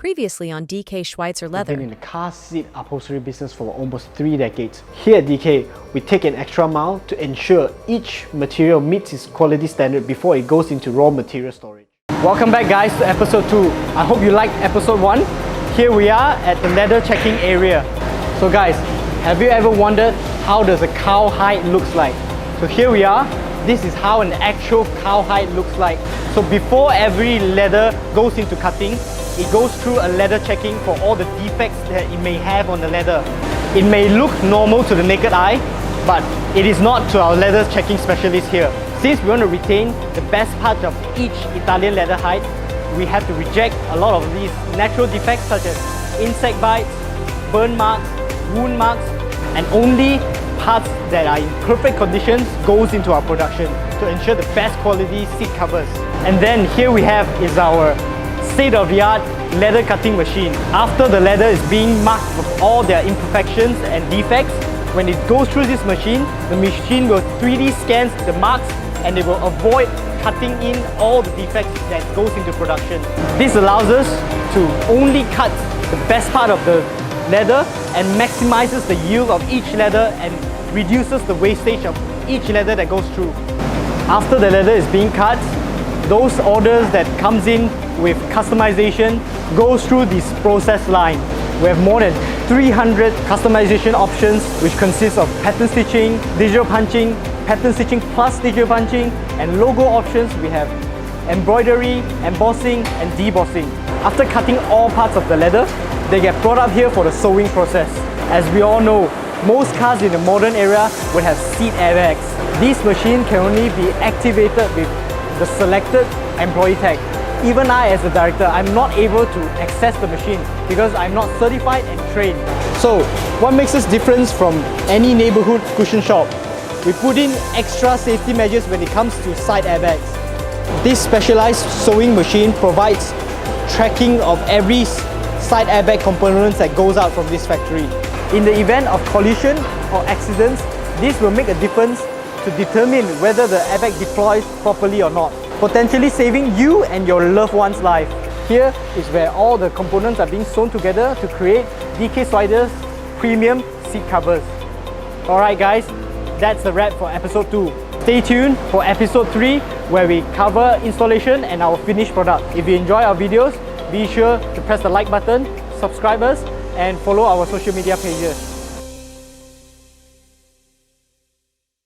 Previously on DK SCHWEIZER Leather. We've been in the car seat upholstery business for almost 3 decades. Here at DK, we take an extra mile to ensure each material meets its quality standard before it goes into raw material storage. Welcome back guys to episode 2. I hope you liked episode 1. Here we are at the leather checking area. So guys, have you ever wondered how does a cow hide looks like? So here we are. This is how an actual cow hide looks like. So before every leather goes into cutting, it goes through a leather checking for all the defects that it may have on the leather. It may look normal to the naked eye, but it is not to our leather checking specialist here. Since we want to retain the best part of each Italian leather hide, we have to reject a lot of these natural defects such as insect bites, burn marks, wound marks, and only parts that are in perfect conditions goes into our production to ensure the best quality seat covers. And then here we have is our state-of-the-art leather cutting machine. After the leather is being marked with all their imperfections and defects, when it goes through this machine, the machine will 3D scan the marks and it will avoid cutting in all the defects that goes into production. This allows us to only cut the best part of the leather and maximizes the yield of each leather and reduces the wastage of each leather that goes through. After the leather is being cut, those orders that comes in with customization goes through this process line. We have more than 300 customization options, which consists of pattern stitching, digital punching, pattern stitching plus digital punching, and logo options. We have embroidery, embossing, and debossing. After cutting all parts of the leather, they get brought up here for the sewing process. As we all know, most cars in the modern era would have seat airbags. This machine can only be activated with the selected employee tag. Even I, as a director, I'm not able to access the machine because I'm not certified and trained. So, what makes us different from any neighborhood cushion shop? We put in extra safety measures when it comes to side airbags. This specialized sewing machine provides tracking of every side airbag components that goes out from this factory. In the event of collision or accidents, this will make a difference to determine whether the airbag deploys properly or not, potentially saving you and your loved one's life. Here is where all the components are being sewn together to create DK SCHWEIZER's premium seat covers. Alright guys, that's the wrap for episode 2. Stay tuned for episode 3 where we cover installation and our finished product. If you enjoy our videos, be sure to press the like button, subscribe us, and follow our social media pages.